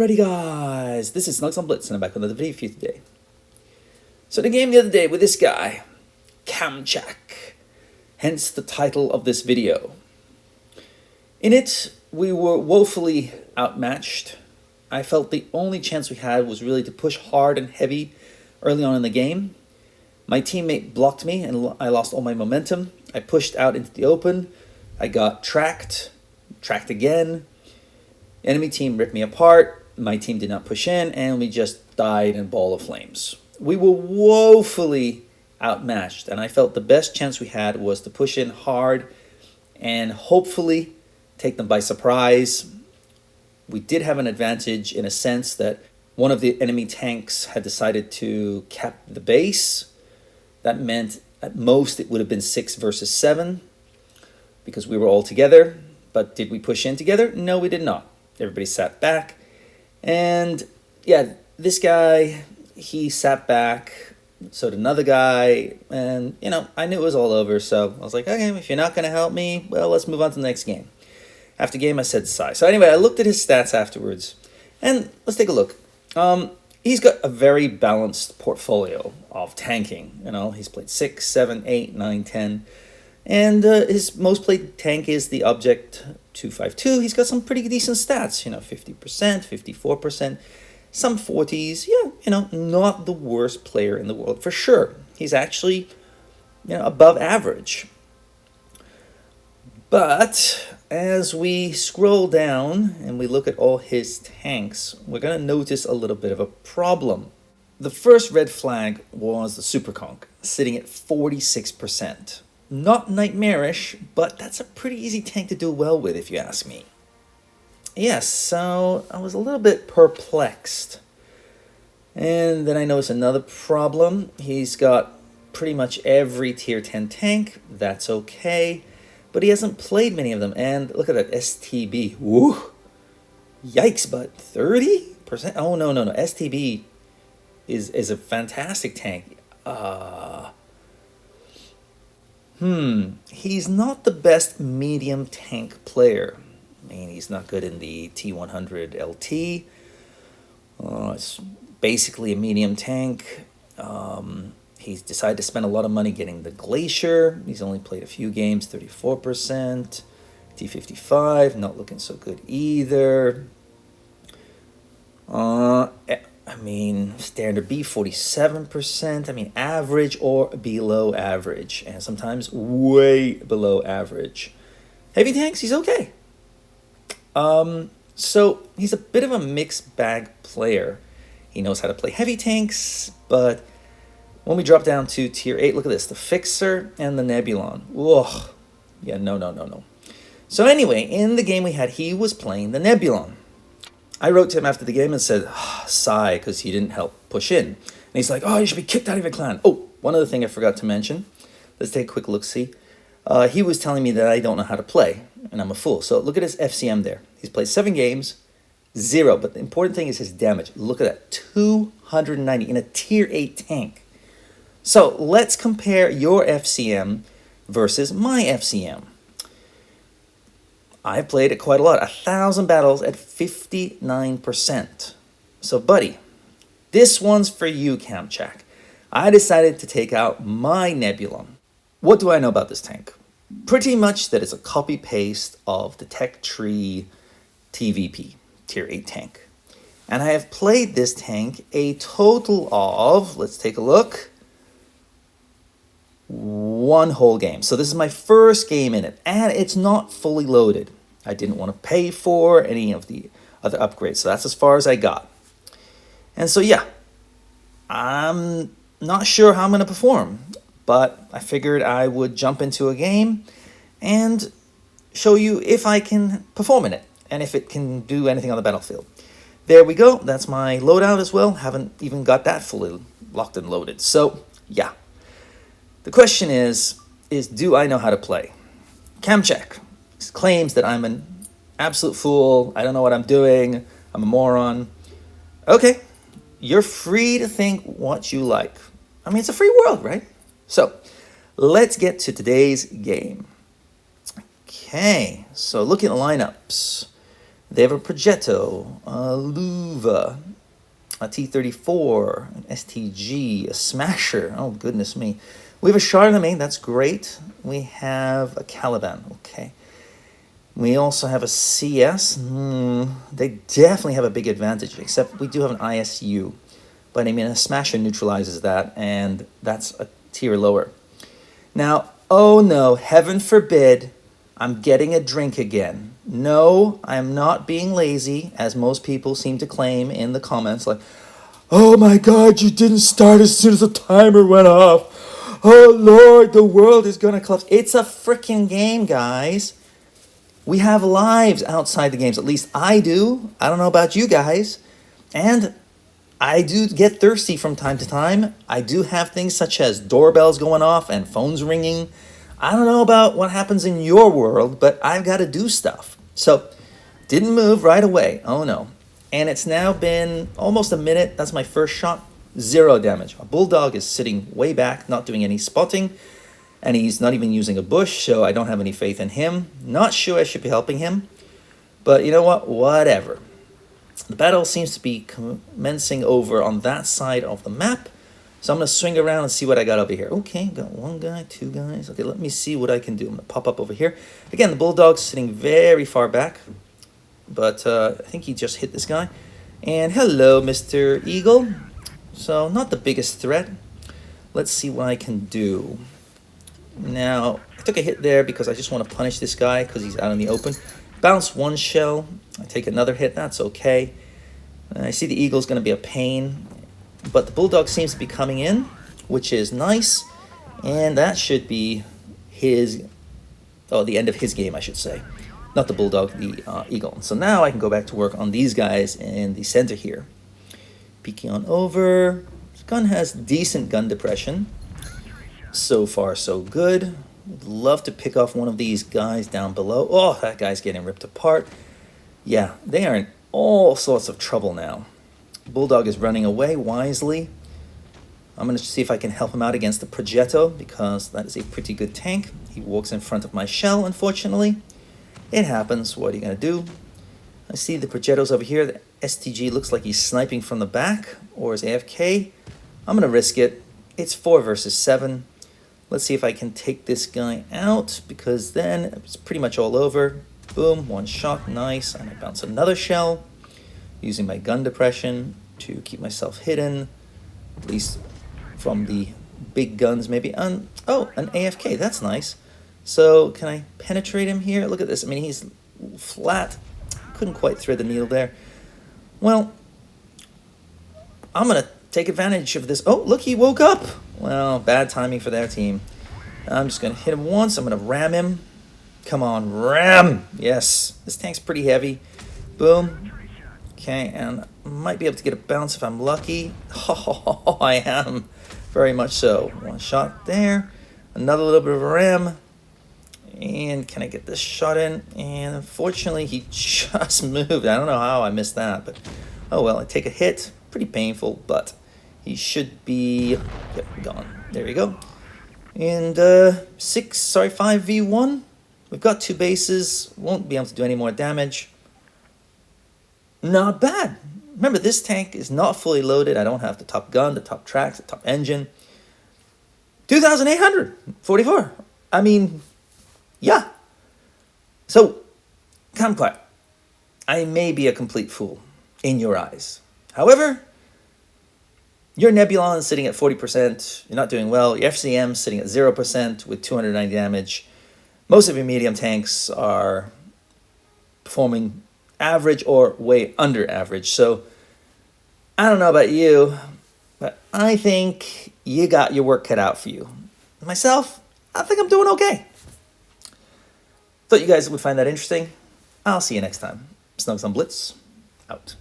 Alrighty guys, this is snugsonblitz and I'm back with another video for you today. So the game the other day with this guy, Kamchak, hence the title of this video. In it, we were woefully outmatched. I felt the only chance we had was really to push hard and heavy early on in the game. My teammate blocked me and I lost all my momentum. I pushed out into the open. I got tracked again. Enemy team ripped me apart. My team did not push in and we just died in a ball of flames. We were woefully outmatched and I felt the best chance we had was to push in hard and hopefully take them by surprise. We did have an advantage in a sense that one of the enemy tanks had decided to cap the base. That meant at most it would have been 6 versus 7 because we were all together. But did we push in together? No, we did not. Everybody sat back. And yeah, this guy, he sat back. So did another guy. And, you know, I knew it was all over. So I was like, okay, if you're not going to help me, well, let's move on to the next game. After game, I said sigh. So anyway, I looked at his stats afterwards. And let's take a look. He's got a very balanced portfolio of tanking. You know, he's played 6, 7, 8, 9, 10. And his most played tank is the Object 252. He's got some pretty decent stats, you know, 50%, 54%, some 40s. Yeah, you know, not the worst player in the world for sure. He's actually, you know, above average. But as we scroll down and we look at all his tanks, we're going to notice a little bit of a problem. The first red flag was the Super Conk, sitting at 46%. Not nightmarish, but that's a pretty easy tank to do well with if you ask me. Yes, so I was a little bit perplexed. And then I noticed another problem. He's got pretty much every tier 10 tank. That's okay. But he hasn't played many of them. And look at that STB. Woo! Yikes, but 30%? Oh, no. STB is a fantastic tank. He's not the best medium tank player. I mean, he's not good in the T100 LT. It's basically a medium tank. He's decided to spend a lot of money getting the Glacier. He's only played a few games, 34%. T55, not looking so good either. I mean, standard B, 47%. I mean, average or below average. And sometimes way below average. Heavy tanks, he's okay. So he's a bit of a mixed bag player. He knows how to play heavy tanks, but when we drop down to tier 8, look at this. The Fixer and the Nebulon. Whoa. Yeah, no. So anyway, in the game we had, he was playing the Nebulon. I wrote to him after the game and said, sigh, because he didn't help push in. And he's like, oh, you should be kicked out of your clan. Oh, one other thing I forgot to mention. Let's take a quick look-see. He was telling me that I don't know how to play, and I'm a fool. So look at his FCM there. He's played 7 games, 0. But the important thing is his damage. Look at that, 290 in a tier 8 tank. So let's compare your FCM versus my FCM. I've played it quite a lot, 1,000 battles at 59%. So buddy, this one's for you, Kamchak. I decided to take out my Nebulon. What do I know about this tank? Pretty much that it's a copy-paste of the Tech Tree TVP, Tier 8 tank. And I have played this tank a total of, let's take a look, 1 whole game. So this is my first game in it, and it's not fully loaded. I didn't want to pay for any of the other upgrades, so that's as far as I got. And so yeah, I'm not sure how I'm going to perform, but I figured I would jump into a game and show you if I can perform in it, and if it can do anything on the battlefield. There we go, that's my loadout as well. Haven't even got that fully locked and loaded. So yeah. The question is do I know how to play? Kamchak claims that I'm an absolute fool. I don't know what I'm doing. I'm a moron. Okay, you're free to think what you like. I mean, it's a free world, right? So let's get to today's game. Okay, so looking at the lineups. They have a Progetto, a Luva, a T-34, an STG, a Smasher. Oh, goodness me. We have a Charlemagne. That's great. We have a Caliban. Okay. We also have a CS. They definitely have a big advantage, except we do have an ISU. But I mean, a Smasher neutralizes that, and that's a tier lower. Now, oh no, heaven forbid, I'm getting a drink again. No, I'm not being lazy, as most people seem to claim in the comments, like, oh my god, you didn't start as soon as the timer went off. Oh Lord, the world is gonna collapse. It's a freaking game, guys. We have lives outside the games, at least I do. I don't know about you guys. And I do get thirsty from time to time. I do have things such as doorbells going off and phones ringing. I don't know about what happens in your world, but I've got to do stuff. So, didn't move right away. Oh no. And it's now been almost a minute. That's my first shot. 0 damage. A bulldog is sitting way back, not doing any spotting. And he's not even using a bush, so I don't have any faith in him. Not sure I should be helping him. But you know what? Whatever. The battle seems to be commencing over on that side of the map. So I'm going to swing around and see what I got over here. Okay, got 1 guy, 2 guys. Okay, let me see what I can do. I'm going to pop up over here. Again, the bulldog's sitting very far back. But I think he just hit this guy. And hello, Mr. Eagle. So not the biggest threat. Let's see what I can do. Now, I took a hit there because I just want to punish this guy because he's out in the open. Bounce 1 shell. I take another hit. That's okay. I see the eagle's going to be a pain. But the bulldog seems to be coming in, which is nice. And that should be his... Oh, the end of his game, I should say. Not the bulldog, the eagle. So now I can go back to work on these guys in the center here. Peeking on over. This gun has decent gun depression. So far, so good. Would love to pick off one of these guys down below. Oh, that guy's getting ripped apart. Yeah, they are in all sorts of trouble now. Bulldog is running away wisely. I'm going to see if I can help him out against the Progetto, because that is a pretty good tank. He walks in front of my shell, unfortunately. It happens. What are you going to do? I see the Progetto's over here. The STG looks like he's sniping from the back, or is AFK. I'm going to risk it. It's 4 versus 7. Let's see if I can take this guy out, because then it's pretty much all over. Boom, 1 shot, nice. And I bounce another shell, using my gun depression to keep myself hidden, at least from the big guns maybe. Oh, an AFK, that's nice. So can I penetrate him here? Look at this. I mean, he's flat. Couldn't quite thread the needle there. Well, I'm going to take advantage of this. Oh, look, he woke up. Well, bad timing for their team. I'm just going to hit him once. I'm going to ram him. Come on, ram. Yes, this tank's pretty heavy. Boom. Okay, and I might be able to get a bounce if I'm lucky. Oh, I am. Very much so. 1 shot there. Another little bit of a ram. And can I get this shot in? And unfortunately, he just moved. I don't know how I missed that, but oh well, I take a hit. Pretty painful, but he should be gone. There we go. And 5v1. We've got 2 bases. Won't be able to do any more damage. Not bad. Remember, this tank is not fully loaded. I don't have the top gun, the top tracks, the top engine. 2,844. I mean, yeah. So, Kamchak, I may be a complete fool in your eyes. However, your Nebulon is sitting at 40%. You're not doing well. Your FCM is sitting at 0% with 290 damage. Most of your medium tanks are performing average or way under average. So, I don't know about you, but I think you got your work cut out for you. Myself, I think I'm doing okay. Thought you guys would find that interesting. I'll see you next time. Snugs on Blitz, out.